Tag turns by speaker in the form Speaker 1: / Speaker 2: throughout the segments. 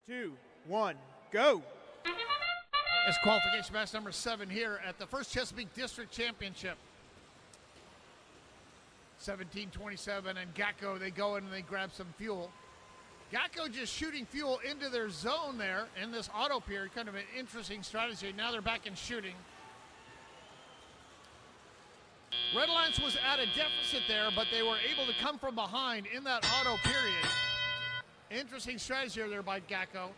Speaker 1: 2, 1, go.
Speaker 2: It's qualification match number 7 here at the First Chesapeake District Championship. 17:27 and Gacko, they go in and they grab some fuel. Gacko just shooting fuel into their zone there in this auto period. Kind of an interesting strategy. Now they're back in shooting. Red Alliance was at a deficit there, but they were able to come from behind in that auto period. Interesting strategy there by Gacko.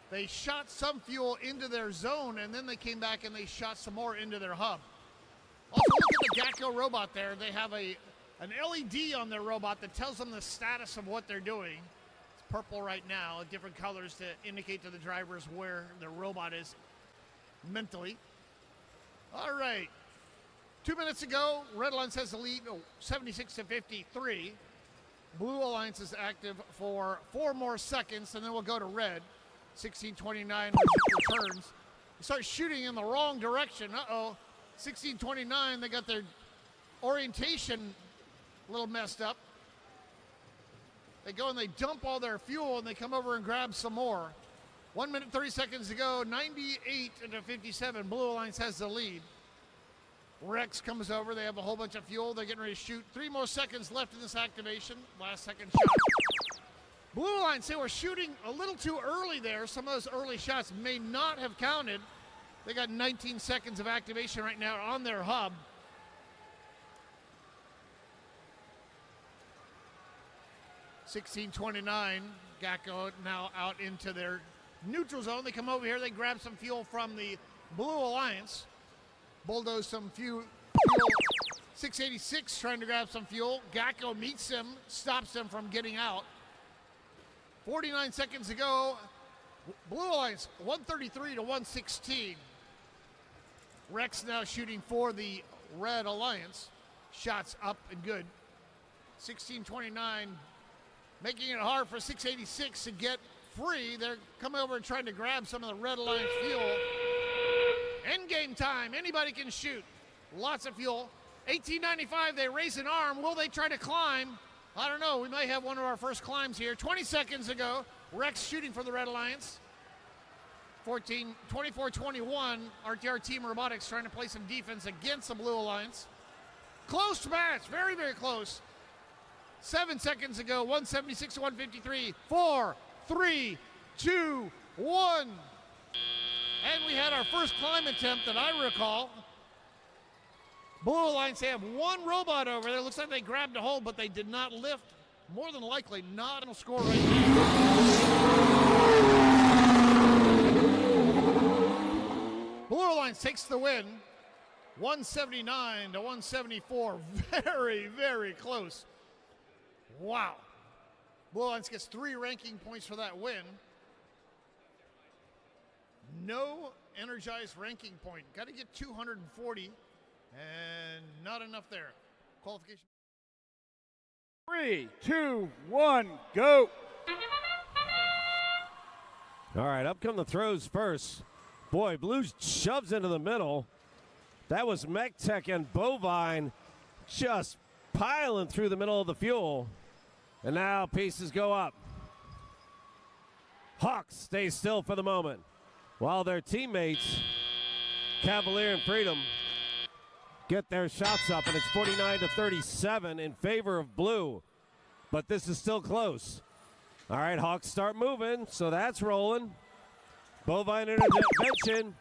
Speaker 2: They shot some fuel into their zone, and then they came back and they shot some more into their hub. Also, look at the Gacko robot there. They have an LED on their robot that tells them the status of what they're doing. It's purple right now, different colors to indicate to the drivers where the robot is mentally. All right. 2 minutes ago, Red Alliance has the lead, 76-53. Blue Alliance is active for 4 more seconds, and then we'll go to red. 16:29 returns. They start shooting in the wrong direction. 16:29, they got their orientation a little messed up. They go and they dump all their fuel, and they come over and grab some more. 1 minute, 30 seconds to go, 98-57. Blue Alliance has the lead. Rex comes over. They have a whole bunch of fuel. They're getting ready to shoot. 3 more seconds left in this activation. Last second shot. Blue Alliance, they were shooting a little too early there. Some of those early shots may not have counted. They got 19 seconds of activation right now on their hub. (16:29). Gacko now out into their neutral zone. They come over here. They grab some fuel from the Blue Alliance. Bulldoze some fuel. 686 trying to grab some fuel. Gacko meets them, stops them from getting out. 49 seconds to go. Blue Alliance 133-116. Rex now shooting for the Red Alliance. Shots up and good. 16:29, making it hard for 686 to get free. They're coming over and trying to grab some of the Red Alliance fuel. End game time. Anybody can shoot. Lots of fuel. 18:95, they raise an arm. Will they try to climb? I don't know. We might have one of our first climbs here. 20 seconds ago, Rex shooting for the Red Alliance. 24-21, RTR Team Robotics trying to play some defense against the Blue Alliance. Close match. Very, very close. 7 seconds ago, 176-153. 4, 3, 2, 1. And we had our first climb attempt that I recall. Blue Alliance, they have one robot over there. Looks like they grabbed a hold, but they did not lift. More than likely, not a score right now. Blue Alliance takes the win. 179-174. Very, very close. Wow. Blue Alliance gets 3 ranking points for that win. No energized ranking point. Got to get 240, and not enough there. Qualification.
Speaker 1: 3, 2, 1, go.
Speaker 3: All right, up come the throws first. Boy, Blue shoves into the middle. That was MechTech and Bovine just piling through the middle of the fuel. And now pieces go up. Hawks stay still for the moment, while their teammates, Cavalier and Freedom, get their shots up, and it's 49-37 in favor of Blue. But this is still close. All right, Hawks start moving, so that's rolling. Bovine intervention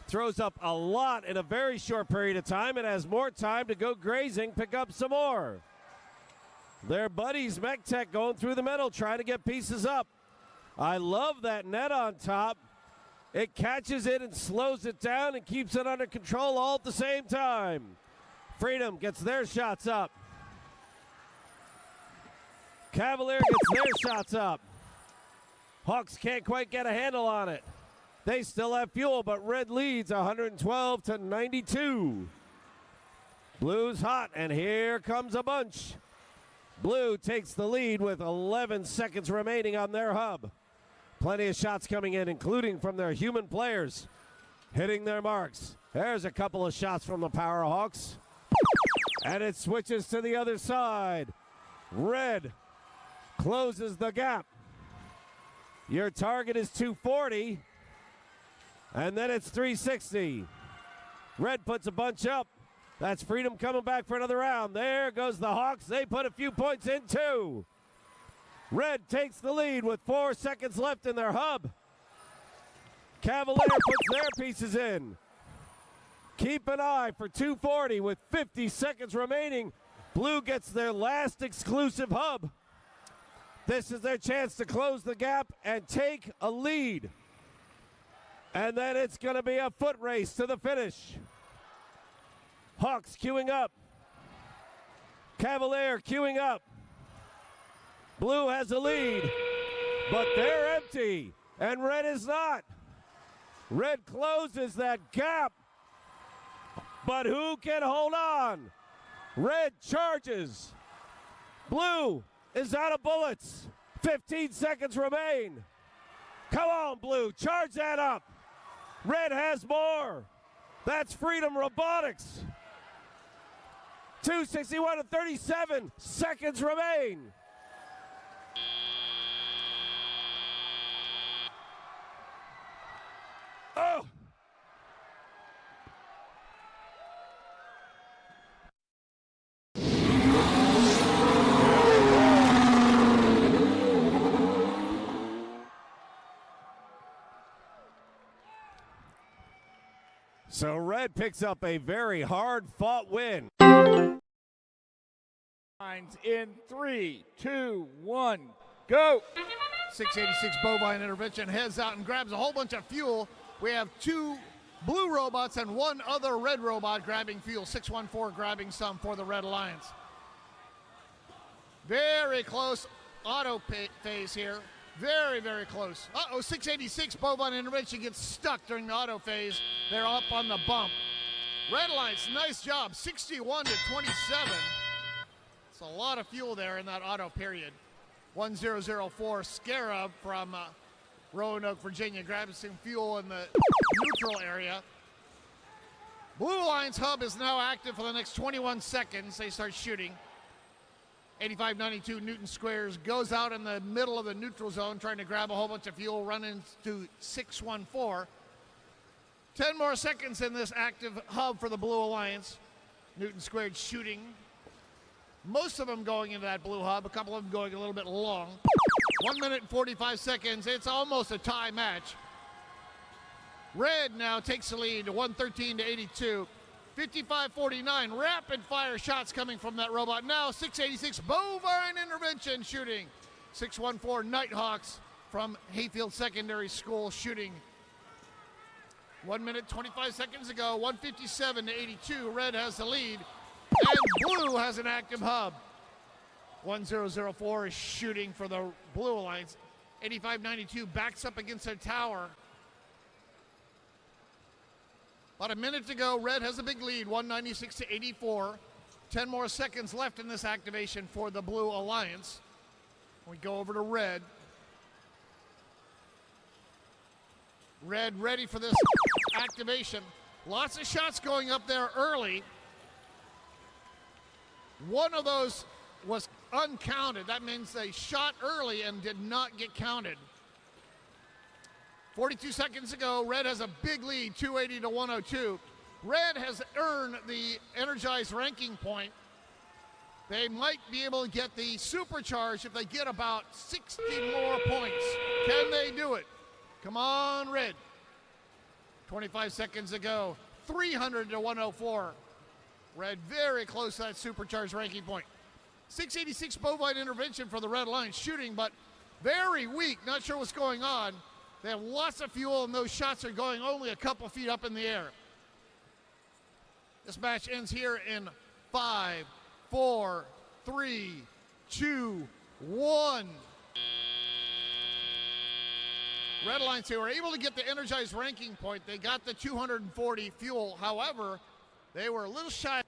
Speaker 3: throws up a lot in a very short period of time and has more time to go grazing, pick up some more. Their buddies, MechTech, going through the middle, trying to get pieces up. I love that net on top. It catches it and slows it down and keeps it under control all at the same time. Freedom gets their shots up. Cavalier gets their shots up. Hawks can't quite get a handle on it. They still have fuel, but Red leads 112-92. Blue's hot, and here comes a bunch. Blue takes the lead with 11 seconds remaining on their hub. Plenty of shots coming in, including from their human players, hitting their marks. There's a couple of shots from the Power Hawks. And it switches to the other side. Red closes the gap. Your target is 240, and then it's 360. Red puts a bunch up. That's Freedom coming back for another round. There goes the Hawks. They put a few points in too. Red takes the lead with 4 seconds left in their hub. Cavalier puts their pieces in. Keep an eye for 240 with 50 seconds remaining. Blue gets their last exclusive hub. This is their chance to close the gap and take a lead. And then it's going to be a foot race to the finish. Hawks queuing up. Cavalier queuing up. Blue has a lead, but they're empty, and Red is not. Red closes that gap, but who can hold on? Red charges. Blue is out of bullets. 15 seconds remain. Come on, Blue, charge that up. Red has more. That's Freedom Robotics. 261 to 37 seconds remain. Oh! So Red picks up a very hard-fought win.
Speaker 1: In 3, 2, 1, go.
Speaker 2: 686 Bovine intervention heads out and grabs a whole bunch of fuel. We have 2 blue robots and 1 other red robot grabbing fuel. 614 grabbing some for the Red Alliance. Very close auto phase here. Very, very close. 686 Bovine intervention gets stuck during the auto phase. They're up on the bump. Red Alliance, nice job. 61 to 27. It's a lot of fuel there in that auto period. 1004 Scarab from Roanoke, Virginia, grabbing some fuel in the neutral area. Blue Alliance hub is now active for the next 21 seconds. They start shooting. 8592 Newton Squares goes out in the middle of the neutral zone trying to grab a whole bunch of fuel, run into 614. 10 more seconds in this active hub for the Blue Alliance. Newton Squared shooting. Most of them going into that blue hub, a couple of them going a little bit long. 1 minute and 45 seconds. It's almost a tie match. Red now takes the lead to 113 to 82. 55-49, rapid fire shots coming from that robot. Now 686 Bovine intervention shooting. 614 Nighthawks from Hayfield Secondary School shooting. 1 minute 25 seconds ago, 157 to 82. Red has the lead, and Blue has an active hub. 1004 is shooting for the Blue Alliance. 8592 backs up against their tower. About a minute to go, Red has a big lead, 196 to 84. 10 more seconds left in this activation for the Blue Alliance. We go over to Red. Red ready for this activation. Lots of shots going up there early. One of those was uncounted. That means they shot early and did not get counted. 42 seconds ago, Red has a big lead, 280 to 102. Red has earned the energized ranking point. They might be able to get the supercharge if they get about 60 more points. Can they do it? Come on, Red. 25 seconds ago, 300 to 104. Red very close to that supercharged ranking point. 686 Bovine intervention for the Red Alliance shooting, but very weak. Not sure what's going on. They have lots of fuel, and those shots are going only a couple feet up in the air. This match ends here in 5, 4, 3, 2, 1. Red Alliance, they were able to get the energized ranking point. They got the 240 fuel. However, they were a little shy.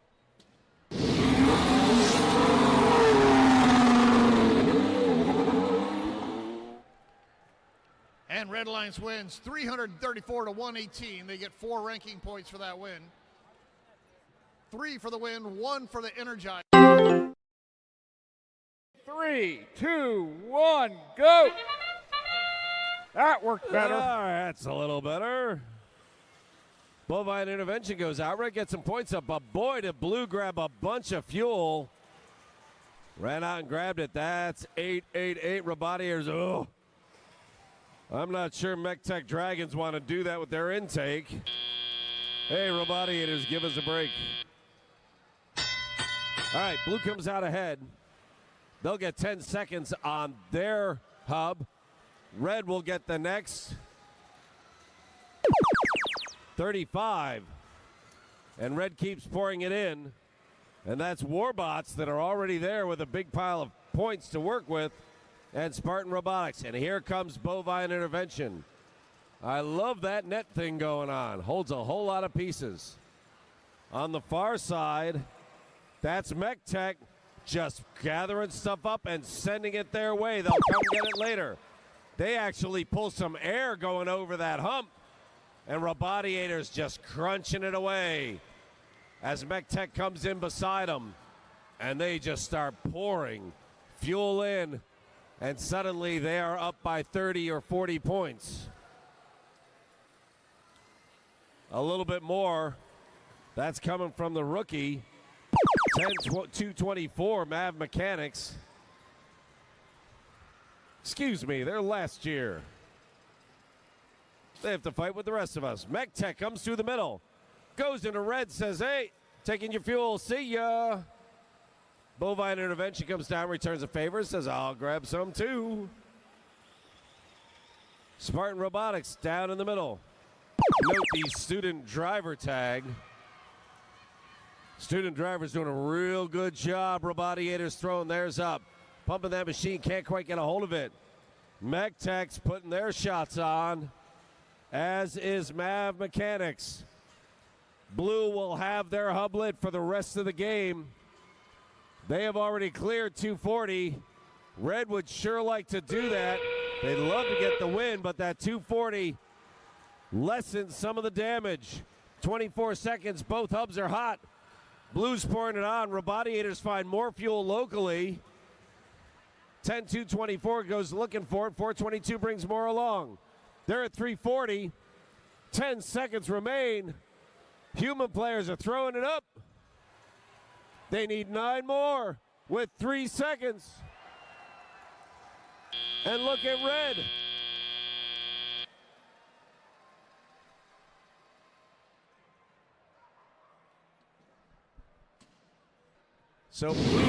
Speaker 2: And Red Alliance wins 334 to 118. They get 4 ranking points for that win. 3 for the win, 1 for the energize.
Speaker 1: 3, 2, 1, go. That worked better.
Speaker 3: That's a little better. Bovine intervention goes out. Red gets some points up, but boy, did Blue grab a bunch of fuel. Ran out and grabbed it. That's 888 Rabatiers. Oh, I'm not sure MechTech Dragons want to do that with their intake. Hey, Rabatiers, give us a break. All right, Blue comes out ahead. They'll get 10 seconds on their hub. Red will get the next 35. And Red keeps pouring it in. And that's Warbots that are already there with a big pile of points to work with. And Spartan Robotics. And here comes Bovine intervention. I love that net thing going on. Holds a whole lot of pieces. On the far side, that's MechTech just gathering stuff up and sending it their way. They'll come get it later. They actually pull some air going over that hump. And Rabatiators just crunching it away as MechTech comes in beside them. And they just start pouring fuel in. And suddenly they are up by 30 or 40 points. A little bit more. That's coming from the rookie. 10-224 Mav Mechanics. Excuse me, they're last year. They have to fight with the rest of us. MechTech comes through the middle. Goes into red, says, hey, taking your fuel, see ya. Bovine intervention comes down, returns a favor, says, I'll grab some too. Spartan Robotics down in the middle. Note the student driver tag. Student driver's doing a real good job. Rabatiators throwing theirs up. Pumping that machine, can't quite get a hold of it. MechTech's putting their shots on, as is Mav Mechanics. Blue will have their hub lit for the rest of the game. They have already cleared 240. Red would sure like to do that. They'd love to get the win, but that 240 lessens some of the damage. 24 seconds, both hubs are hot. Blue's pouring it on. Rabatiators find more fuel locally. 10-224 goes looking for it. 422 brings more along. They're at 340. 10 seconds remain. Human players are throwing it up. They need 9 more with 3 seconds. And look at Red. So Blue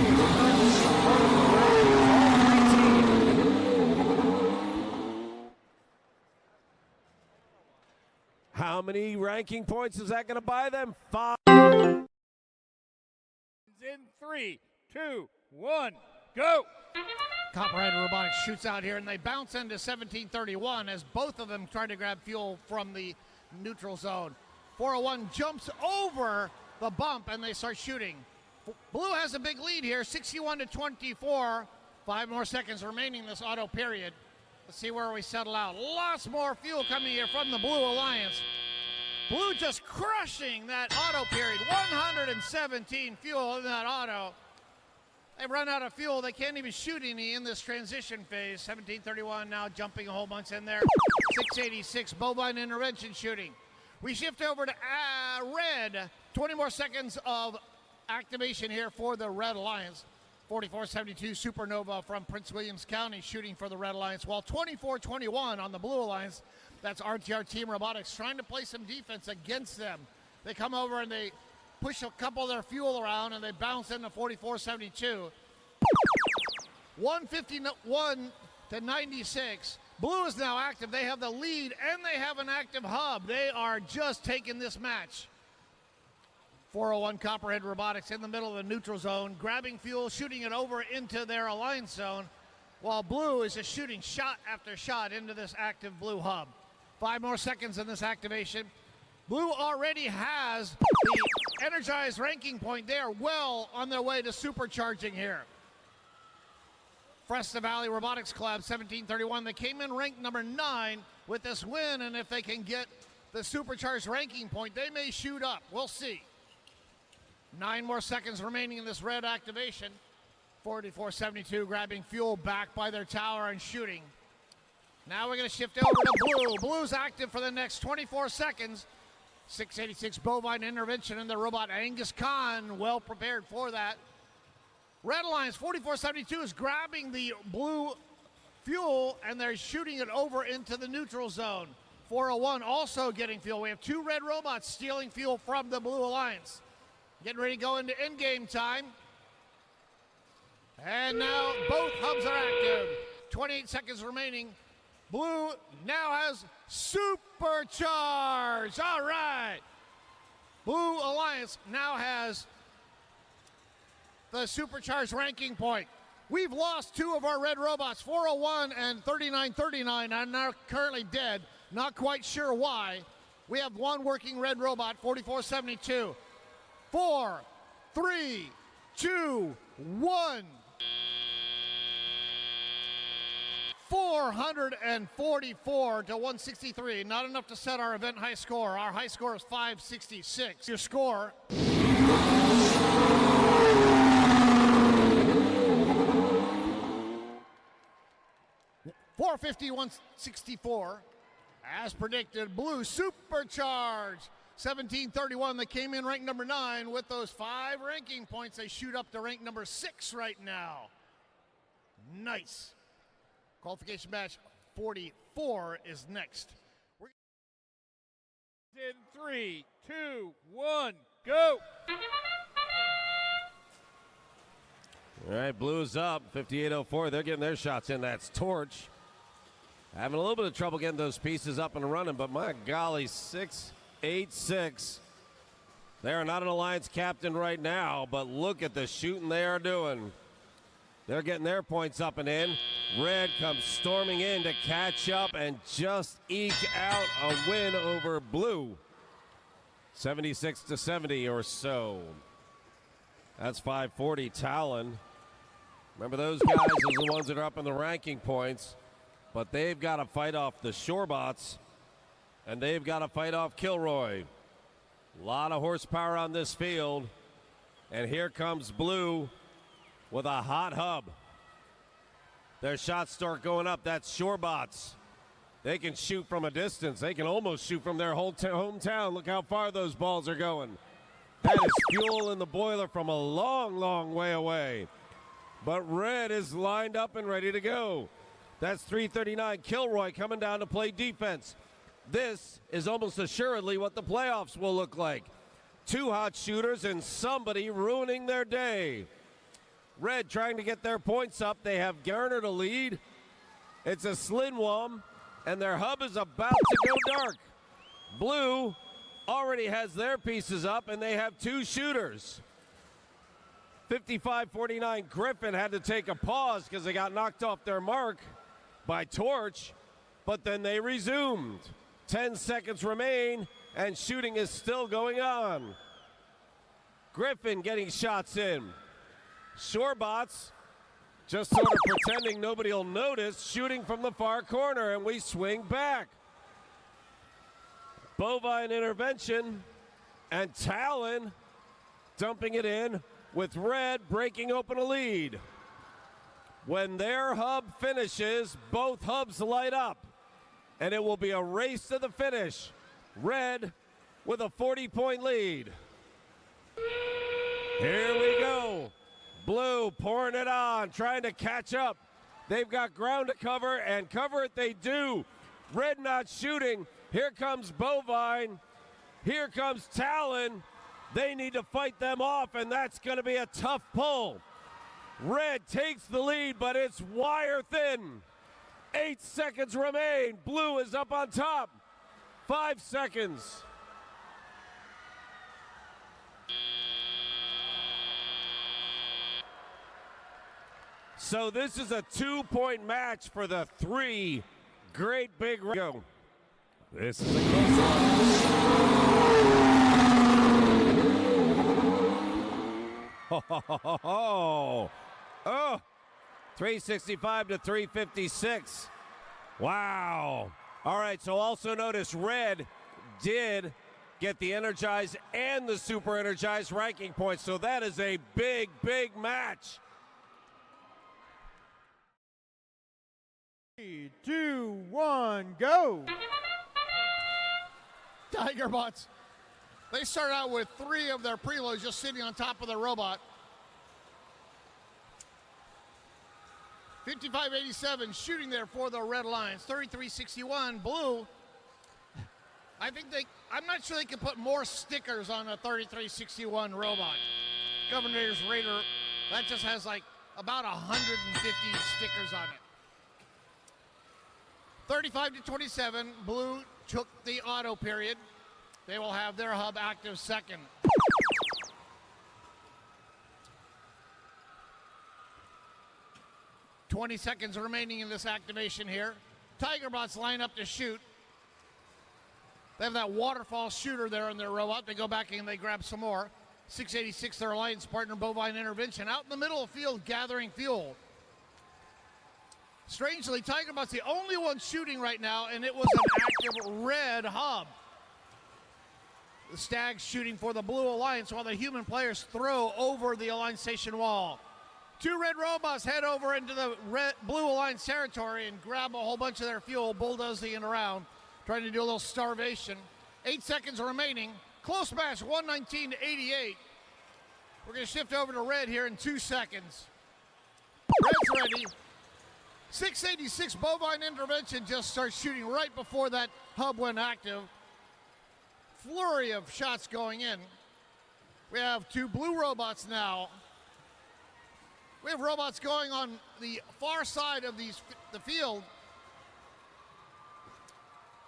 Speaker 3: how many ranking points is that going to buy them? 5.
Speaker 1: In 3, 2, 1, go.
Speaker 2: Copperhead Robotics shoots out here, and they bounce into 1731 as both of them try to grab fuel from the neutral zone. 401 jumps over the bump, and they start shooting. Blue has a big lead here, 61-24. 5 more seconds remaining in this auto period. Let's see where we settle out. Lots more fuel coming here from the Blue Alliance. Blue just crushing that auto period. 117 fuel in that auto. They've run out of fuel. They can't even shoot any in this transition phase. 1731 now jumping a whole bunch in there. 686 Bovine intervention shooting. We shift over to Red. 20 more seconds of activation here for the Red Alliance. 4472 Supernova from Prince Williams County shooting for the Red Alliance, while 2421 on the Blue Alliance. That's RTR Team Robotics trying to play some defense against them. They come over and they push a couple of their fuel around and they bounce into 4472. 151-96. Blue is now active. They have the lead and they have an active hub. They are just taking this match. 401 Copperhead Robotics in the middle of the neutral zone, grabbing fuel, shooting it over into their alliance zone, while Blue is just shooting shot after shot into this active Blue hub. 5 more seconds in this activation. Blue already has the energized ranking point. They are well on their way to supercharging here. Fresno Valley Robotics Club, 1731. They came in ranked number 9 with this win, and if they can get the supercharged ranking point, they may shoot up. We'll see. 9 more seconds remaining in this red activation. 4472 grabbing fuel back by their tower and shooting. Now we're going to shift over to Blue. Blue's active for the next 24 seconds. 686 Bovine intervention in the robot Angus Khan, well prepared for that. Red Alliance 4472 is grabbing the blue fuel and they're shooting it over into the neutral zone. 401 also getting fuel. We have two red robots stealing fuel from the Blue Alliance. Getting ready to go into endgame time. And now both hubs are active. 28 seconds remaining. Blue now has supercharged. All right. Blue Alliance now has the supercharged ranking point. We've lost two of our red robots, 401 and 3939, are now currently dead. Not quite sure why. We have one working red robot, 4472. 4, 3, 2, 1. 444 to 163. Not enough to set our event high score. Our high score is 566. Your score. 450, 164. As predicted, Blue supercharged. 1731, they came in ranked number 9 with those 5 ranking points. They shoot up to rank number 6 right now. Nice. Qualification match 44 is next.
Speaker 1: In 3, 2, 1, go!
Speaker 3: All right, Blue's up, 58.04. They're getting their shots in. That's Torch. Having a little bit of trouble getting those pieces up and running, but my golly, 6.86. They are not an Alliance captain right now, but look at the shooting they are doing. They're getting their points up and in. Red comes storming in to catch up and just eke out a win over Blue. 76-70 or so. That's 540 Talon. Remember, those guys are the ones that are up in the ranking points, but they've got to fight off the Shorebots, and they've got to fight off Kilroy. A lot of horsepower on this field, and here comes Blue with a hot hub. Their shots start going up. That's Shorebots. They can shoot from a distance. They can almost shoot from their whole hometown. Look how far those balls are going. That is fuel in the boiler from a long, long way away. But Red is lined up and ready to go. That's 339. Kilroy coming down to play defense. This is almost assuredly what the playoffs will look like. Two hot shooters and somebody ruining their day. Red trying to get their points up. They have garnered a lead. It's a Slinwom, and their hub is about to go dark. Blue already has their pieces up, and they have two shooters. 55-49, Griffin had to take a pause because they got knocked off their mark by Torch, but then they resumed. 10 seconds remain, and shooting is still going on. Griffin getting shots in. Shorebots just sort of pretending nobody will notice, shooting from the far corner, and we swing back. Bovine intervention, and Talon dumping it in with Red breaking open a lead. When their hub finishes, both hubs light up, and it will be a race to the finish. Red with a 40-point lead. Here we go. Blue pouring it on, trying to catch up. They've got ground to cover, and cover it they do. Red not shooting. Here comes Bovine. Here comes Talon. They need to fight them off, and that's going to be a tough pull. Red takes the lead, but it's wire thin. 8 seconds remain. Blue is up on top. 5 seconds. So this is a 2-point match for the 3 great big go. This is a close one. Oh, 365 to 356. Wow. All right, so also notice Red did get the energized and the super energized ranking points. So that is a big, big match.
Speaker 1: 3, 2, 1. 1, go.
Speaker 2: Tiger Bots. They start out with 3 of their preloads just sitting on top of the robot. 55.87 shooting there for the Red Lions. 33.61 blue. I'm not sure they can put more stickers on a 33.61 robot. Governor's Raider, that just has like about 150 stickers on it. 35-27, blue took the auto period. They will have their hub active second. $20 seconds remaining in this activation here. Tiger Bots line up to shoot. They have that waterfall shooter there in their robot. They go back and they grab some more. 686, their alliance partner, Bovine Intervention, out in the middle of the field gathering fuel. Strangely, Tiger Bot's the only one shooting right now, and it was an active red hub. The Stags shooting for the Blue Alliance while the human players throw over the Alliance station wall. 2 red robots head over into the Blue Alliance territory and grab a whole bunch of their fuel, bulldozing it around, trying to do a little starvation. 8 seconds remaining. Close match, 119-88. We're going to shift over to red here in 2 seconds. Red's ready. 686 Bovine Intervention just starts shooting right before that hub went active. Flurry of shots going in. We have 2 blue robots now. We have robots going on the far side of the field.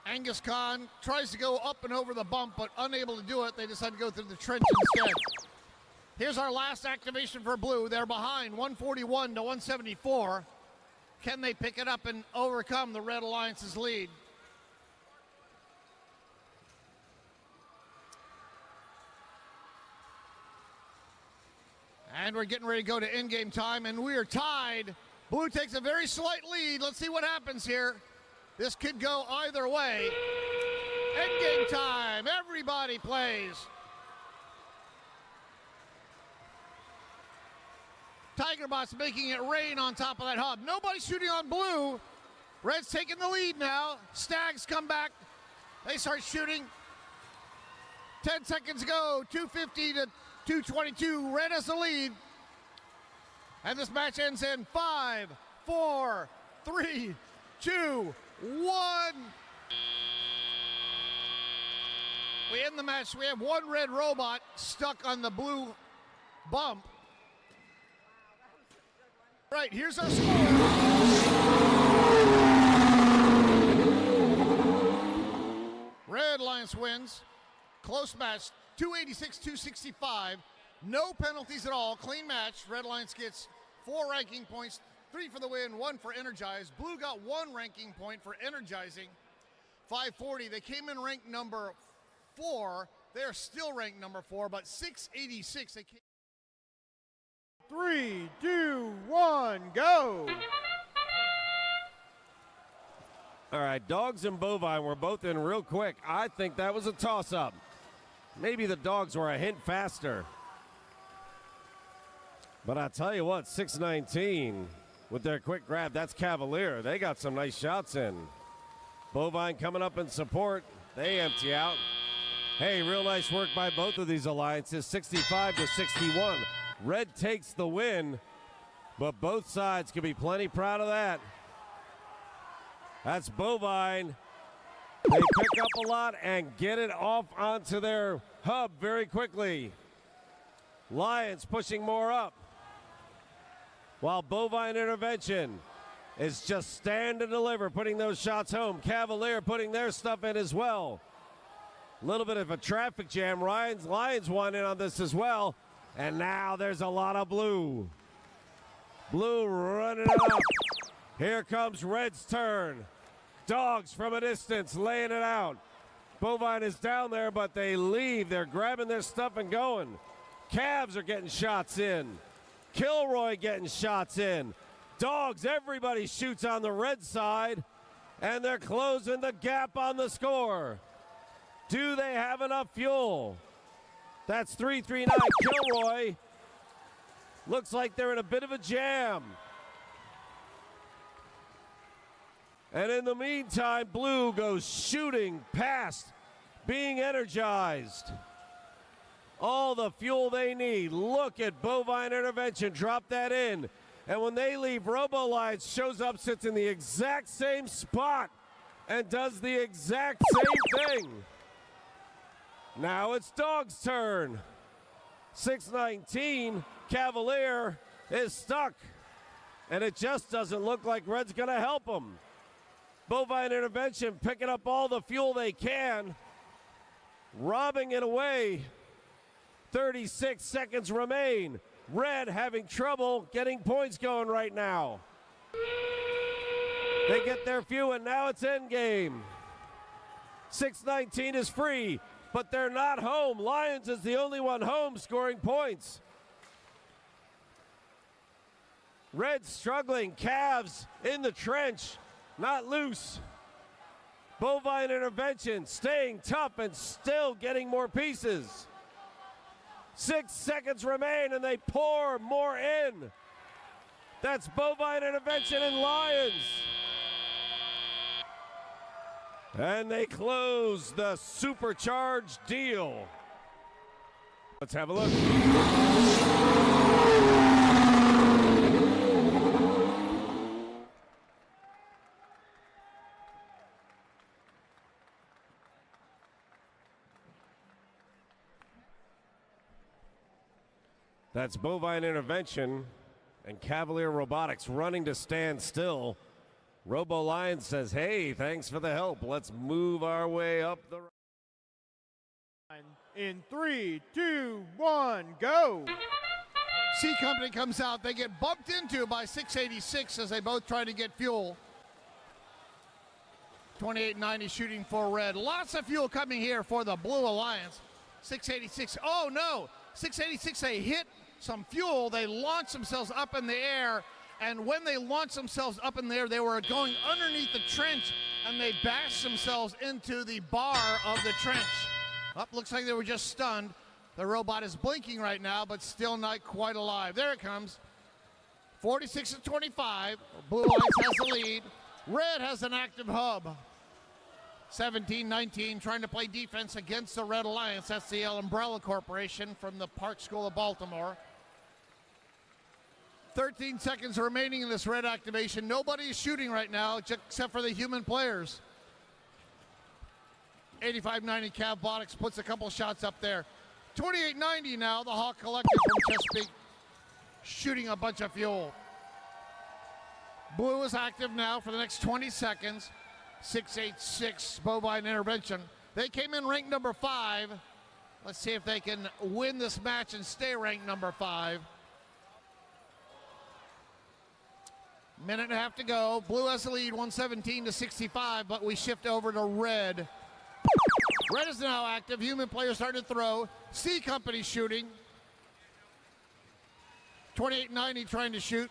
Speaker 2: Angus Khan tries to go up and over the bump, but unable to do it. They decide to go through the trench instead. Here's our last activation for blue. They're behind 141 to 174. Can they pick it up and overcome the Red Alliance's lead? And we're getting ready to go to in-game time, and we are tied. Blue takes a very slight lead. Let's see what happens here. This could go either way. End-game time. Everybody plays. Tiger Bots making it rain on top of that hub. Nobody shooting on blue. Red's taking the lead now. Stags come back. They start shooting. 10 seconds go. 250 to 222. Red has the lead. And this match ends in 5, 4, 3, 2, 1. We end the match. We have 1 red robot stuck on the blue bump. Right, here's our score. Red Alliance wins. Close match, 286-265. No penalties at all. Clean match. Red Alliance gets 4 ranking points, 3 for the win, 1 for energized. Blue got 1 ranking point for energizing. 540. They came in ranked number 4. They're still ranked number 4, but 686. They came
Speaker 1: 3, 2, 1, go.
Speaker 3: All right, Dogs and Bovine were both in real quick. I think that was a toss-up. Maybe the Dogs were a hint faster. But I tell you what, 619 with their quick grab, that's Cavalier. They got some nice shots in. Bovine coming up in support. They empty out. Hey, real nice work by both of these alliances, 65-61. Red takes the win, but both sides can be plenty proud of that. That's Bovine. They pick up a lot and get it off onto their hub very quickly. Lions pushing more up, while Bovine Intervention is just stand and deliver, putting those shots home. Cavalier putting their stuff in as well. A little bit of a traffic jam. Lions won in on this as well. And now there's a lot of blue. Blue running it up. Here comes Red's turn. Dogs from a distance laying it out. Bovine is down there, but they leave. They're grabbing their stuff and going. Cavs are getting shots in. Kilroy getting shots in. Dogs, everybody shoots on the red side, and they're closing the gap on the score. Do they have enough fuel? That's 339 Kilroy. Looks like they're in a bit of a jam. And in the meantime, blue goes shooting past, being energized. All the fuel they need. Look at Bovine Intervention, drop that in. And when they leave, Robo-Lions shows up, sits in the exact same spot, and does the exact same thing. Now it's Dog's turn. 619, Cavalier is stuck. And it just doesn't look like Red's gonna help him. Bovine Intervention picking up all the fuel they can, robbing it away. 36 seconds remain. Red having trouble getting points going right now. They get their few, and now it's endgame. 619 is free, but they're not home. Lions is the only one home scoring points. Red struggling, Cavs in the trench, not loose. Bovine Intervention staying tough and still getting more pieces. 6 seconds remain, and they pour more in. That's Bovine Intervention and Lions. And they close the supercharged deal. Let's have a look. That's Bovine Intervention and Cavalier Robotics running to stand still. Robo Lions says, hey, thanks for the help. Let's move our way up the...
Speaker 1: In 3, 2, 1, go!
Speaker 2: C Company comes out. They get bumped into by 686 as they both try to get fuel. 2890 shooting for Red. Lots of fuel coming here for the Blue Alliance. 686, oh no! 686, they hit some fuel. They launched themselves up in the air, and when they launched themselves up in the air, they were going underneath the trench, and they bashed themselves into the bar of the trench. Looks like they were just stunned. The robot is blinking right now, but still not quite alive. There it comes. 46-25. Blue Lions has the lead. Red has an active hub. 17-19, trying to play defense against the Red Alliance. That's the Umbrella Corporation from the Park School of Baltimore. 13 seconds remaining in this red activation. Nobody is shooting right now except for the human players. 85-90 Cavbotics puts a couple shots up there. 28-90 now, the Hawk Collective from Chesapeake shooting a bunch of fuel. Blue is active now for the next 20 seconds. 686 Bovine Intervention. They came in ranked number 5. Let's see if they can win this match and stay ranked number 5. Minute and a half to go. Blue has the lead, 117-65, but we shift over to Red. Red is now active. Human players starting to throw. C Company shooting. 28-90 trying to shoot.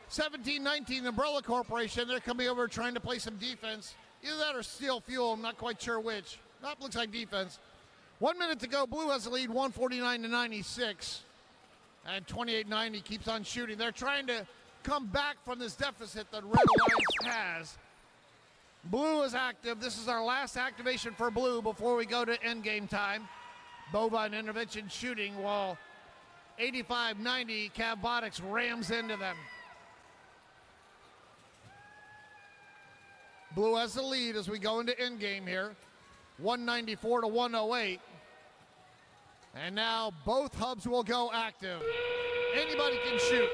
Speaker 2: 17-19 Umbrella Corporation. They're coming over trying to play some defense. Either that or steal fuel. I'm not quite sure which. That looks like defense. 1 minute to go. Blue has the lead, 149-96. And 28-90 keeps on shooting. They're trying to come back from this deficit that Red Alliance has. Blue is active. This is our last activation for Blue before we go to endgame time. Bovine Intervention shooting while 85-90 Cavbotics rams into them. Blue has the lead as we go into endgame here. 194-108. And now both hubs will go active. Anybody can shoot.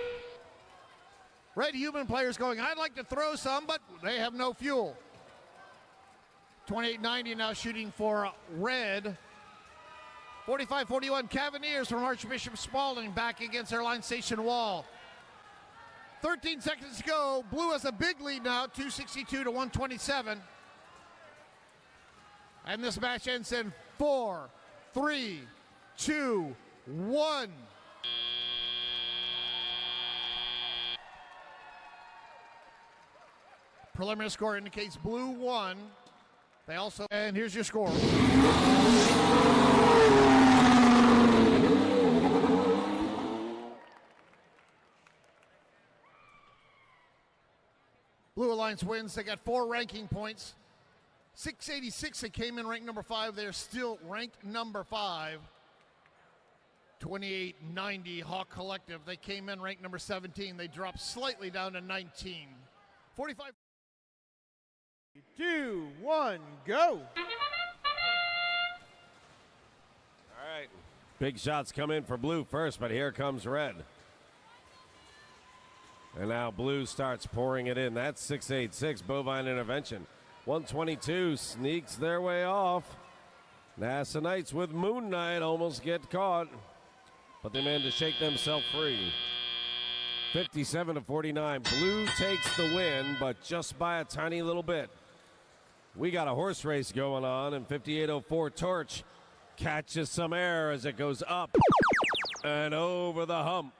Speaker 2: Red human players going, I'd like to throw some, but they have no fuel. 28-90 now shooting for Red. 45-41 Cavaliers from Archbishop Spalding back against their line station wall. 13 seconds to go. Blue has a big lead now, 262-127. And this match ends in 4, 3, 2, 1. Preliminary score indicates Blue won. They also, and here's your score. Blue Alliance wins. They got 4 ranking points. 686, they came in ranked number 5. They're still ranked number 5. 2890 Hawk Collective. They came in ranked number 17. They dropped slightly down to 19. 45.
Speaker 1: 2, 1, go.
Speaker 3: All right. Big shots come in for Blue first, but here comes Red. And now Blue starts pouring it in. That's 686 Bovine Intervention. 122 sneaks their way off. NASA Knights with Moon Knight almost get caught, but they managed to shake themselves free. 57-49. Blue takes the win, but just by a tiny little bit. We got a horse race going on, and 58-04 Torch catches some air as it goes up and over the hump.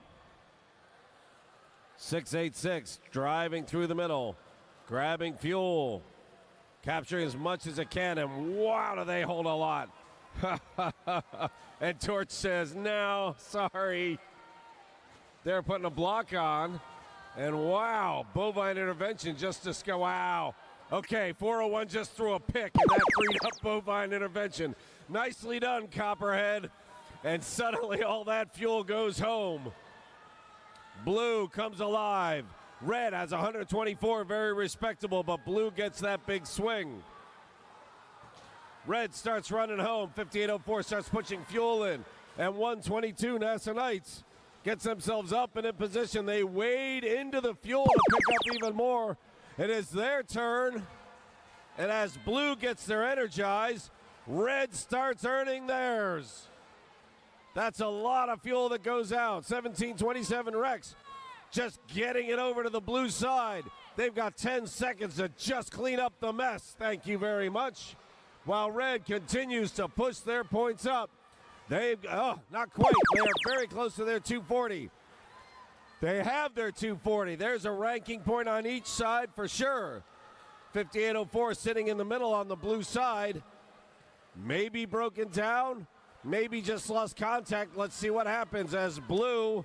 Speaker 3: 686 driving through the middle, grabbing fuel, capturing as much as it can, and wow, do they hold a lot. And Torch says, no, sorry. They're putting a block on, and wow, Bovine Intervention just to go, wow. Okay, 401 just threw a pick, and that freed up Bovine Intervention. Nicely done, Copperhead. And suddenly all that fuel goes home. Blue comes alive. Red has 124, very respectable, but Blue gets that big swing. Red starts running home. 58-04 starts pushing fuel in. And 122 NASA Knights gets themselves up and in position. They wade into the fuel to pick up even more. It is their turn. And as Blue gets their energized, Red starts earning theirs. That's a lot of fuel that goes out. 1727 Rex just getting it over to the Blue side. They've got 10 seconds to just clean up the mess. Thank you very much. While Red continues to push their points up. Not quite. They are very close to their 240. They have their 240. There's a ranking point on each side for sure. 58-04 sitting in the middle on the Blue side. Maybe broken down. Maybe just lost contact. Let's see what happens as Blue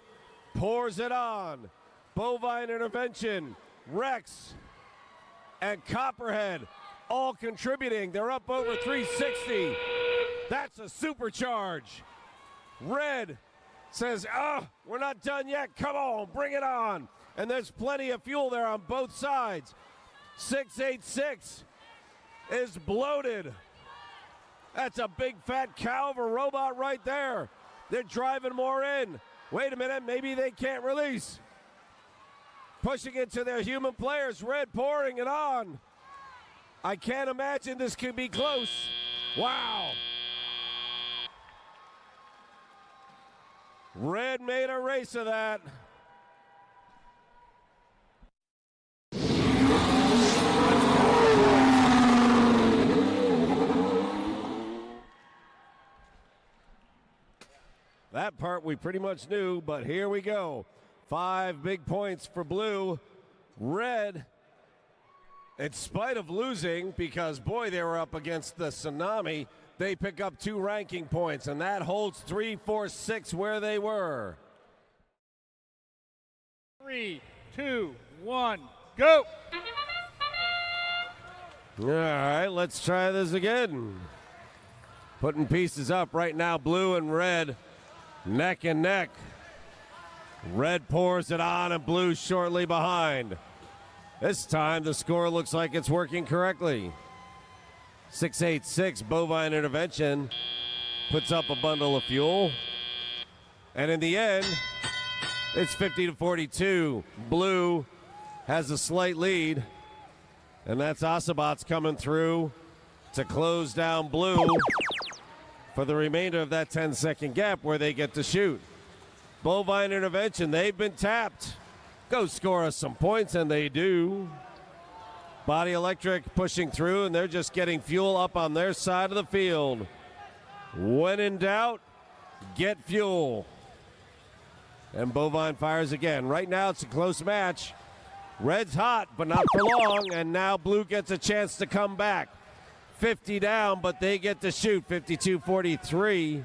Speaker 3: pours it on. Bovine Intervention, Rex, and Copperhead all contributing. They're up over 360. That's a supercharge. Red says, we're not done yet. Come on, bring it on. And there's plenty of fuel there on both sides. 686 is bloated. That's a big fat cow of a robot right there. They're driving more in. Wait a minute, maybe they can't release. Pushing it to their human players. Red pouring it on. I can't imagine this could be close. Wow. Red made a race of that. That part we pretty much knew, but here we go. 5 big points for Blue. Red, in spite of losing, because, boy, they were up against the tsunami, they pick up 2 ranking points, and that holds 3, 4, 6 where they were.
Speaker 1: 3, 2, 1, go.
Speaker 3: All right, let's try this again. Putting pieces up right now, Blue and Red neck and neck. Red pours it on and Blue shortly behind. This time the score looks like it's working correctly. 686 Bovine Intervention puts up a bundle of fuel. And in the end, it's 50-42. Blue has a slight lead. And that's Osabots coming through to close down Blue for the remainder of that 10-second gap where they get to shoot. Bovine Intervention, they've been tapped. Go score us some points, and they do. Body Electric pushing through, and they're just getting fuel up on their side of the field. When in doubt, get fuel. And Bovine fires again. Right now, it's a close match. Red's hot, but not for long, and now Blue gets a chance to come back. 50 down, but they get to shoot. 52-43.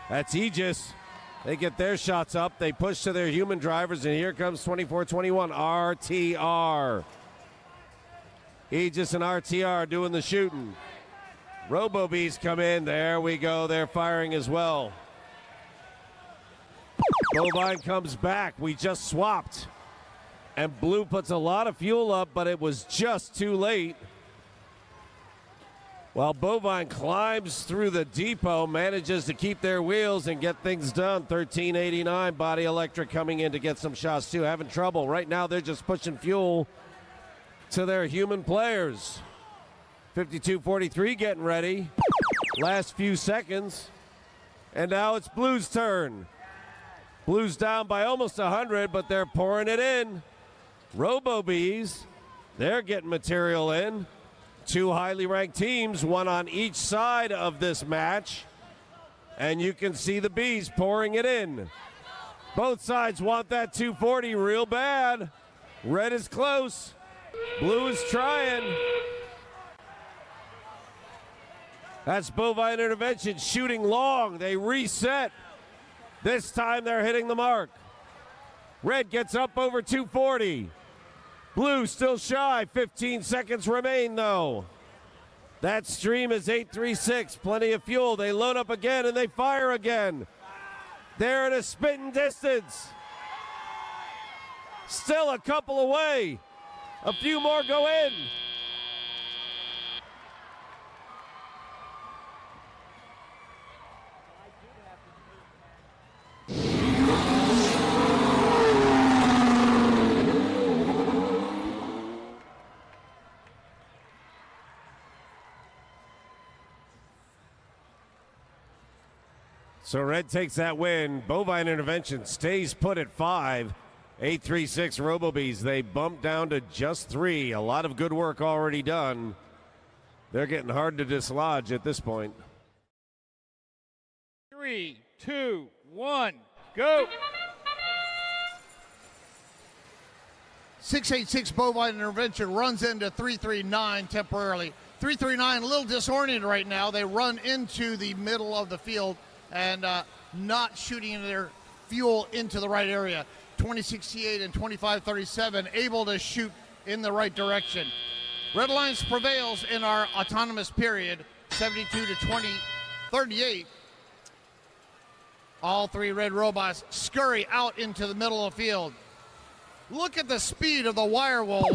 Speaker 3: That's Aegis. They get their shots up. They push to their human drivers, and here comes 24-21 RTR. Aegis and RTR doing the shooting. Robo-Bees come in. There we go. They're firing as well. Bovine comes back. We just swapped. And Blue puts a lot of fuel up, but it was just too late. While Bovine climbs through the depot, manages to keep their wheels and get things done. 1389, Body Electric coming in to get some shots too. Having trouble. Right now they're just pushing fuel to their human players. 5243 getting ready. Last few seconds. And now it's Blue's turn. Blue's down by almost 100, but they're pouring it in. Robo-Bees, they're getting material in. Two highly ranked teams, one on each side of this match. And you can see the Bees pouring it in. Both sides want that 240 real bad. Red is close. Blue is trying. That's Bovine Intervention shooting long. They reset. This time they're hitting the mark. Red gets up over 240. Blue still shy. 15 seconds remain, though. That stream is 836. Plenty of fuel. They load up again, and they fire again. They're at a spitting distance. Still a couple away. A few more go in. So Red takes that win. Bovine Intervention stays put at 5. 836 Robo-Bees. They bump down to just 3. A lot of good work already done. They're getting hard to dislodge at this point.
Speaker 1: 3, 2, 1, go.
Speaker 2: 686 Bovine Intervention runs into 339 temporarily. 339 a little disoriented right now. They run into the middle of the field and not shooting their fuel into the right area. 2068 and 2537 able to shoot in the right direction. Red Alliance prevails in our autonomous period, 72 to 2038. All three red robots scurry out into the middle of the field. Look at the speed of the wire walls.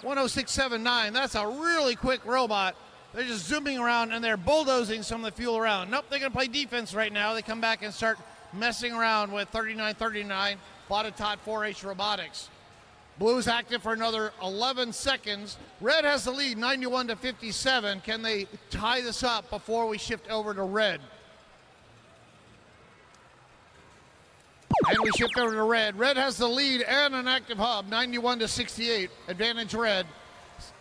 Speaker 2: 10679, that's a really quick robot. They're just zooming around and they're bulldozing some of the fuel around. Nope, they're gonna play defense right now. They come back and start messing around with 3939, Botatot 4H Robotics. Blue's active for another 11 seconds. Red has the lead, 91 to 57. Can they tie this up before we shift over to red? And we shift over to red. Red has the lead and an active hub, 91 to 68. Advantage red.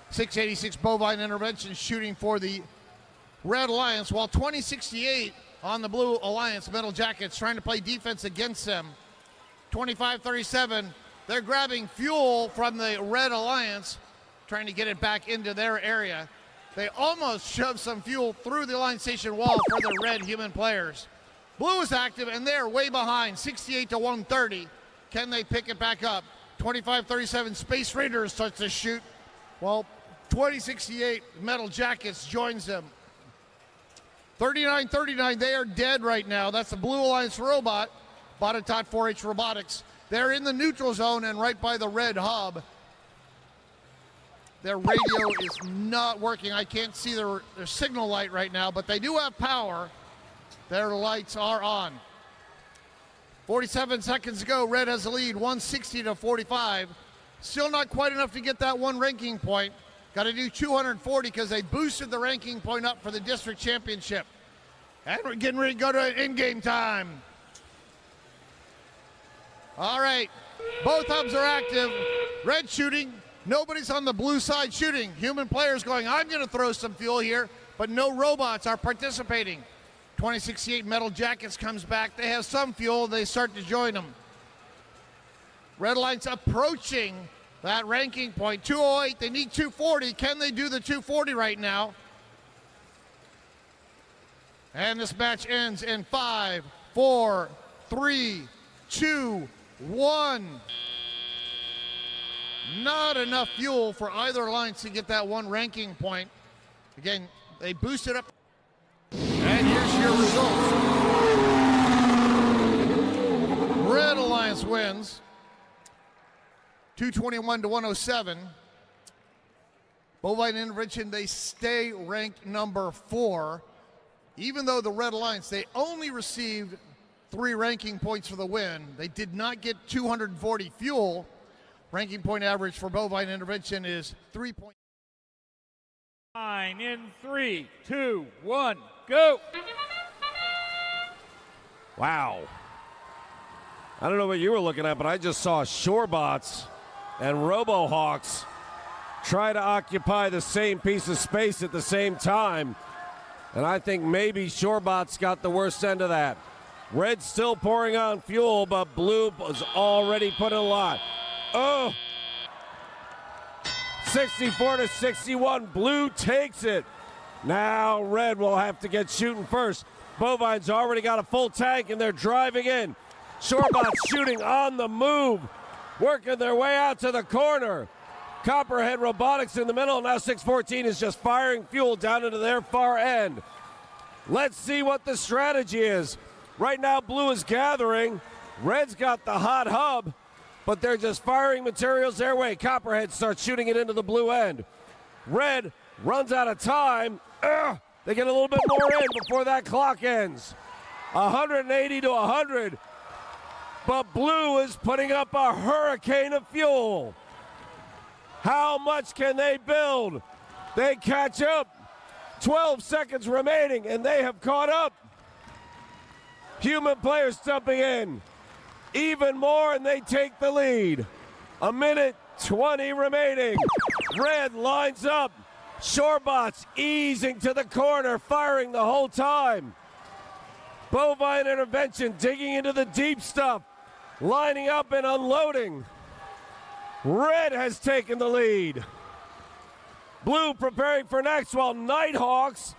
Speaker 2: 686 Bovine Intervention shooting for the Red Alliance, while 2068 on the Blue Alliance Metal Jackets trying to play defense against them. 2537, they're grabbing fuel from the Red Alliance, trying to get it back into their area. They almost shoved some fuel through the line station wall for the red human players. Blue is active and they're way behind, 68 to 130. Can they pick it back up? 2537 Space Raiders starts to shoot. Well, 2068 Metal Jackets joins them. 3939, they are dead right now. That's the Blue Alliance robot, Botatot 4H Robotics. They're in the neutral zone and right by the red hub. Their radio is not working. I can't see their signal light right now, but they do have power. Their lights are on. 47 seconds to go. Red has the lead, 160 to 45. Still not quite enough to get that one ranking point. Got to do 240 because they boosted the ranking point up for the district championship. And we're getting ready to go to in-game time. All right, both hubs are active. Red shooting, nobody's on the blue side shooting. Human players going, I'm gonna throw some fuel here, but no robots are participating. 2068 Metal Jackets comes back. They have some fuel, they start to join them. Red Alliance approaching that ranking point, 208, they need 240. Can they do the 240 right now? And this match ends in 5, 4, 3, 2, 1. Not enough fuel for either alliance to get that one ranking point. Again, they boosted up. And here's your results. Red Alliance wins 221 to 107. Bovine Intervention, they stay ranked number 4. Even though the Red Alliance, they only received 3 ranking points for the win. They did not get 240 fuel. Ranking point average for Bovine Intervention is 3.9.
Speaker 1: In 3, 2, 1, go.
Speaker 3: Wow. I don't know what you were looking at, but I just saw Shorebots and RoboHawks try to occupy the same piece of space at the same time. And I think maybe Shorebots got the worst end of that. Red's still pouring on fuel, but Blue was already putting a lot. Oh! 64 to 61. Blue takes it. Now Red will have to get shooting first. Bovine's already got a full tank, and they're driving in. Shorebots shooting on the move, working their way out to the corner. Copperhead Robotics in the middle. Now 614 is just firing fuel down into their far end. Let's see what the strategy is. Right now, Blue is gathering. Red's got the hot hub, but they're just firing materials their way. Copperhead starts shooting it into the blue end. Red runs out of time. They get a little bit more in before that clock ends. 180 to 100. But Blue is putting up a hurricane of fuel. How much can they build? They catch up. 12 seconds remaining, and they have caught up. Human players jumping in. Even more, and they take the lead. 1:20 remaining. Red lines up. Shorebots easing to the corner, firing the whole time. Bovine Intervention digging into the deep stuff, lining up and unloading. Red has taken the lead. Blue preparing for next, while Nighthawks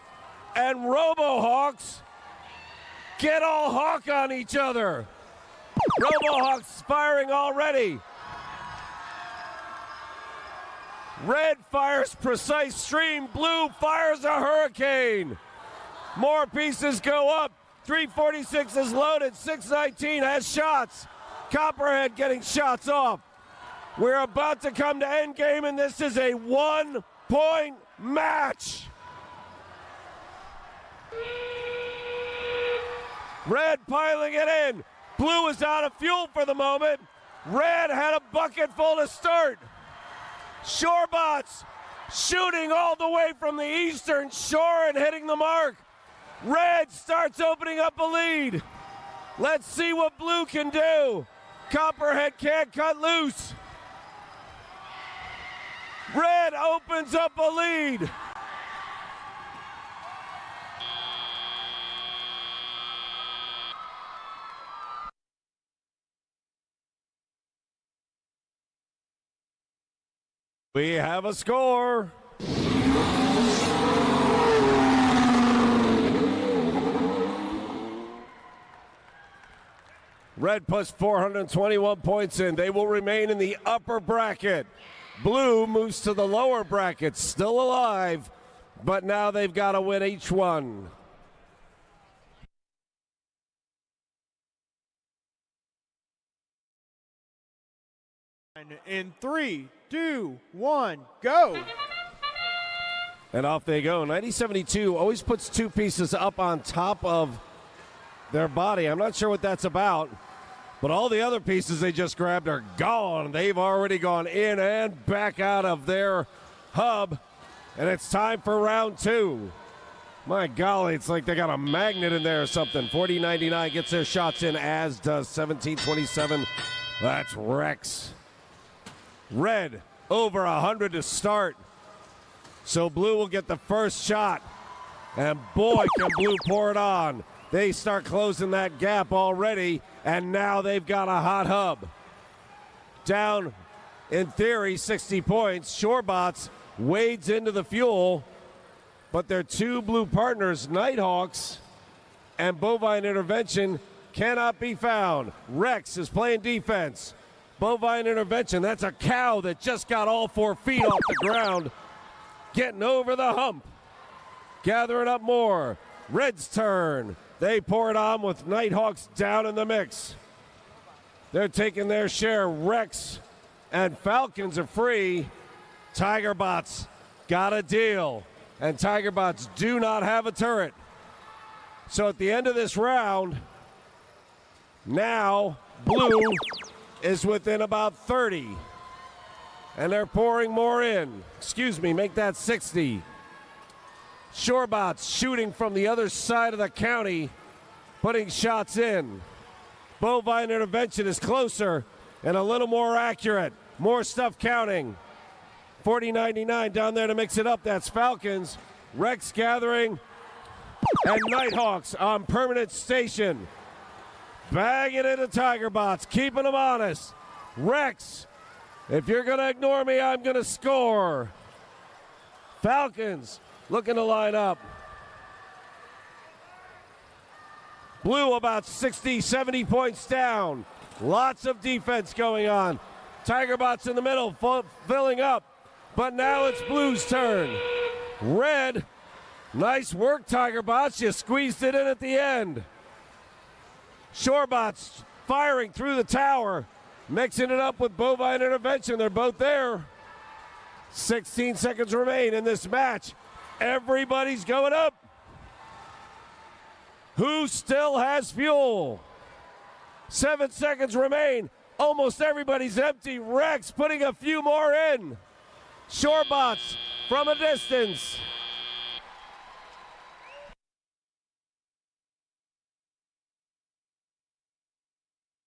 Speaker 3: and RoboHawks get all hawk on each other. RoboHawks firing already. Red fires precise stream. Blue fires a hurricane. More pieces go up. 346 is loaded. 619 has shots. Copperhead getting shots off. We're about to come to endgame, and this is a 1-point match. Red piling it in. Blue is out of fuel for the moment. Red had a bucket full to start. Shorebots shooting all the way from the eastern shore and hitting the mark. Red starts opening up a lead. Let's see what Blue can do. Copperhead can't cut loose. Red opens up a lead. We have a score. Red puts 421 points in. They will remain in the upper bracket. Blue moves to the lower bracket, still alive, but now they've got to win each one.
Speaker 1: In 3, 2, 1, go.
Speaker 3: And off they go. 9072 always puts two pieces up on top of their body. I'm not sure what that's about, but all the other pieces they just grabbed are gone. They've already gone in and back out of their hub, and it's time for round 2. My golly, it's like they got a magnet in there or something. 4099 gets their shots in, as does 1727. That's Rex. Red over 100 to start. So Blue will get the first shot. And boy, can Blue pour it on. They start closing that gap already, and now they've got a hot hub. Down, in theory, 60 points. Shorebots wades into the fuel, but their two Blue partners, Nighthawks and Bovine Intervention, cannot be found. Rex is playing defense. Bovine intervention. That's a cow that just got all 4 feet off the ground, getting over the hump. Gathering up more. Red's turn. They pour it on with Nighthawks down in the mix. They're taking their share. Rex and Falcons are free. Tigerbots got a deal. And Tigerbots do not have a turret. So at the end of this round, now Blue is within about 30. And they're pouring more in. Excuse me, make that 60. Shorebots shooting from the other side of the county, putting shots in. Bovine intervention is closer and a little more accurate. More stuff counting. 40-99 down there to mix it up. That's Falcons. Rex gathering. And Nighthawks on permanent station. Bagging into Tigerbots, keeping them honest. Rex, if you're going to ignore me, I'm going to score. Falcons looking to line up. Blue about 60, 70 points down. Lots of defense going on. Tigerbots in the middle, filling up. But now it's Blue's turn. Red, nice work, Tigerbots. You squeezed it in at the end. Shorebots firing through the tower, mixing it up with Bovine intervention. They're both there. 16 seconds remain in this match. Everybody's going up. Who still has fuel? 7 seconds remain. Almost everybody's empty. Rex putting a few more in. Shorebots from a distance.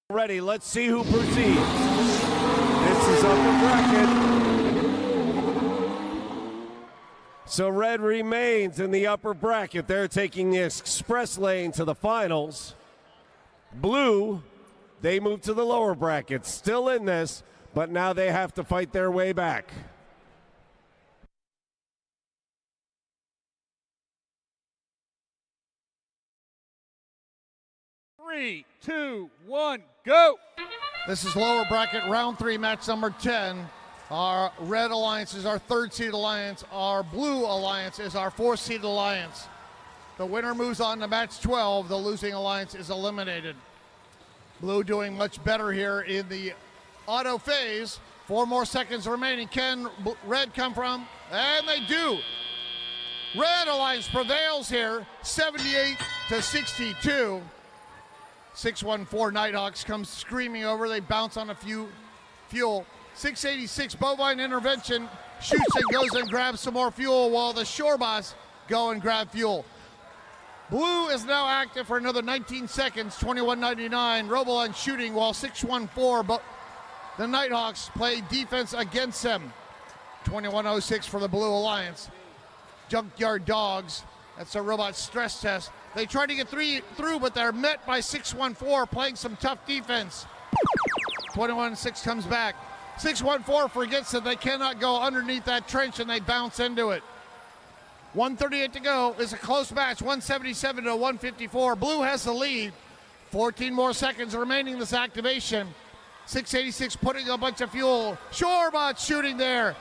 Speaker 3: Ready, let's see who proceeds. This is upper bracket. So Red remains in the upper bracket. They're taking the express lane to the finals. Blue, they move to the lower bracket. Still in this, but now they have to fight their way back.
Speaker 1: 3, 2, 1, go!
Speaker 2: This is lower bracket, round 3, match number 10. Our red alliance is our 3rd seed alliance. Our blue alliance is our 4th seed alliance. The winner moves on to match 12. The losing alliance is eliminated. Blue doing much better here in the auto phase. 4 more seconds remaining. Can Red come from? And they do. Red alliance prevails here, 78-62. 614 Nighthawks comes screaming over. They bounce on a few fuel. 686 Bovine intervention shoots and goes and grabs some more fuel while the Shorebots go and grab fuel. Blue is now active for another 19 seconds, 21.99. Roboline shooting while 614, but the Nighthawks play defense against them. 21.06 for the Blue Alliance. Junkyard Dogs, that's a robot stress test. They try to get through, but they're met by 614 playing some tough defense. 21.6 comes back. 614 forgets that they cannot go underneath that trench and they bounce into it. 1:38 to go. It's a close match, 177 to 154. Blue has the lead. 14 more seconds remaining this activation. 686 putting a bunch of fuel. Shorebot shooting there.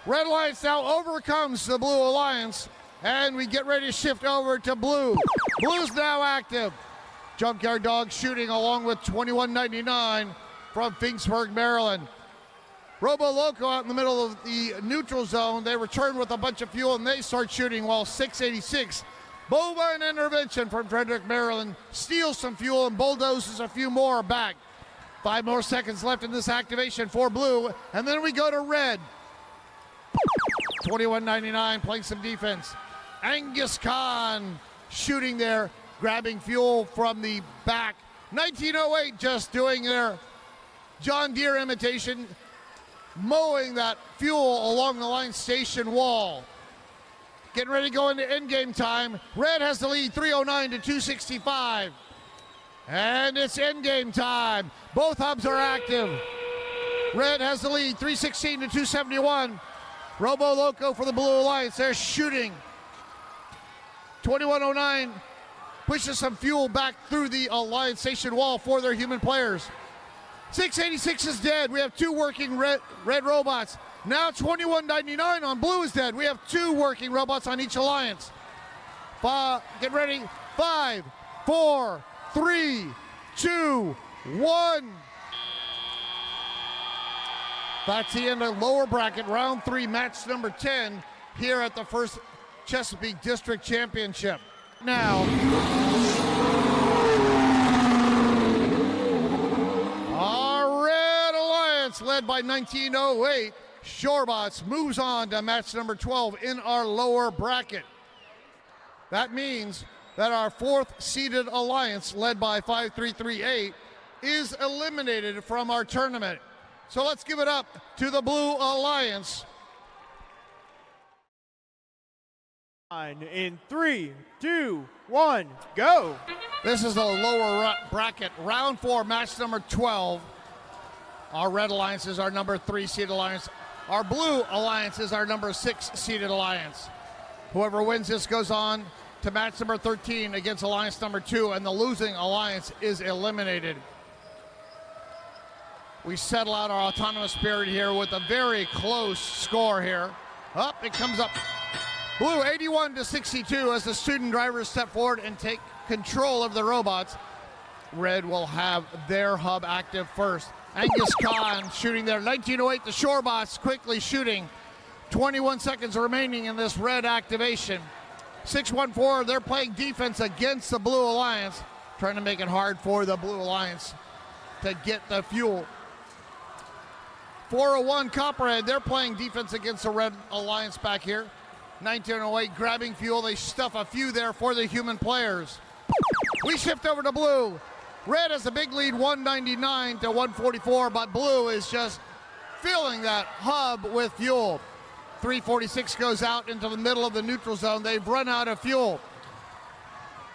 Speaker 2: Red Alliance now overcomes the Blue Alliance, and we get ready to shift over to Blue. Blue's now active. Junkyard Dog shooting along with 21.99 from Finksburg, Maryland. Robo Loco out in the middle of the neutral zone. They return with a bunch of fuel and they start shooting while 686. Bovine intervention from Frederick, Maryland steals some fuel and bulldozes a few more back. 5 more seconds left in this activation for Blue, and then we go to Red. 21.99 playing some defense. Angus Khan shooting there, grabbing fuel from the back. 1908 just doing their John Deere imitation, mowing that fuel along the line station wall. Getting ready to go into endgame time. Red has the lead, 309 to 265. And it's endgame time. Both hubs are active. Red has the lead, 316 to 271. Robo Loco for the Blue Alliance. They're shooting. 2109 pushes some fuel back through the Alliance station wall for their human players. 686 is dead. We have 2 working red robots. Now 2199 on blue is dead. We have 2 working robots on each alliance. Get ready. 5, 4, 3, 2, 1. That's the end of lower bracket, round 3, match number 10 here at the first Chesapeake District Championship. Now, our Red Alliance, led by 1908 Shorebots, moves on to match number 12 in our lower bracket. That means that our 4th seeded alliance, led by 5338, is eliminated from our tournament. So let's give it up to the Blue Alliance.
Speaker 4: In 3, 2, 1, go.
Speaker 2: This is the lower bracket, round 4, match number 12. Our Red Alliance is our number 3 seeded alliance. Our Blue Alliance is our number 6 seeded alliance. Whoever wins this goes on to match number 13 against alliance number 2, and the losing alliance is eliminated. We settle out our autonomous period here with a very close score here. Up, it comes up. Blue 81-62 as the student drivers step forward and take control of the robots. Red will have their hub active first. Angus Khan shooting there. 1908, the Shorebots quickly shooting. 21 seconds remaining in this red activation. 614, they're playing defense against the Blue Alliance, trying to make it hard for the Blue Alliance to get the fuel. 401 Copperhead, they're playing defense against the Red Alliance back here. 1908 grabbing fuel, they stuff a few there for the human players. We shift over to Blue. Red has a big lead, 199 to 144, but Blue is just filling that hub with fuel. 346 goes out into the middle of the neutral zone. They've run out of fuel.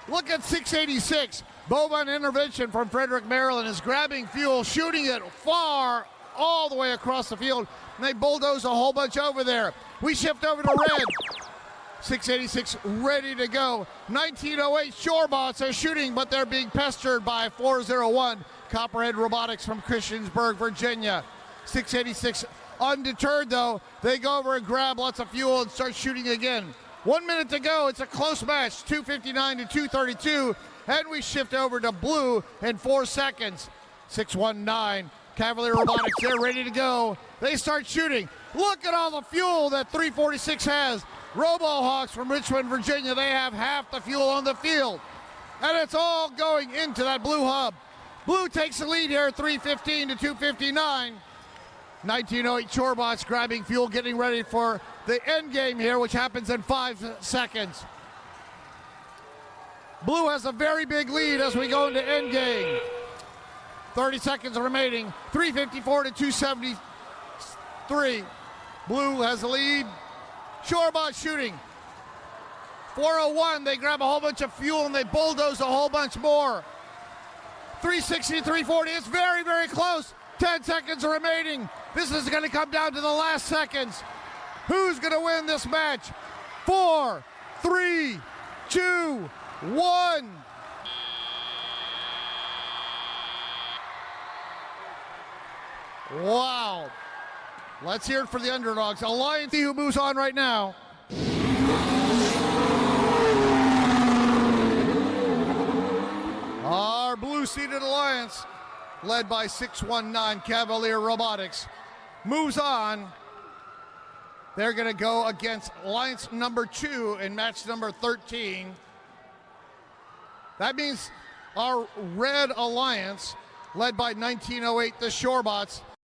Speaker 2: Look at 686. Bovine intervention from Frederick, Maryland is grabbing fuel, shooting it far all the way across the field, and they bulldoze a whole bunch over there. We shift over to Red. 686 ready to go. 1908 Shorebots are shooting, but they're being pestered by 401 Copperhead Robotics from Christiansburg, Virginia. 686 undeterred though. They go over and grab lots of fuel and start shooting again. 1 minute to go. It's a close match, 259 to 232, and we shift over to Blue in 4 seconds. 619 Cavalier Robotics, they're ready to go. They start shooting. Look at all the fuel that 346 has. RoboHawks from Richmond, Virginia, they have half the fuel on the field. And it's all going into that Blue hub. Blue takes the lead here, 315 to 259. 1908 Shorebots grabbing fuel, getting ready for the end game here, which happens in 5 seconds. Blue has a very big lead as we go into end game. 30 seconds remaining, 354 to 273. Blue has the lead. Shorebots shooting. 401, they grab a whole bunch of fuel and they bulldoze a whole bunch more. 360, 340, it's very, very close. 10 seconds remaining. This is going to come down to the last seconds. Who's going to win this match? 4, 3, 2, 1. Wow. Let's hear it for the underdogs. Alliance who moves on right now. Our blue-seated alliance, led by 619 Cavalier Robotics, moves on. They're going to go against alliance number 2 in match number 13. That means our red alliance, led by 1908 the Shorebots,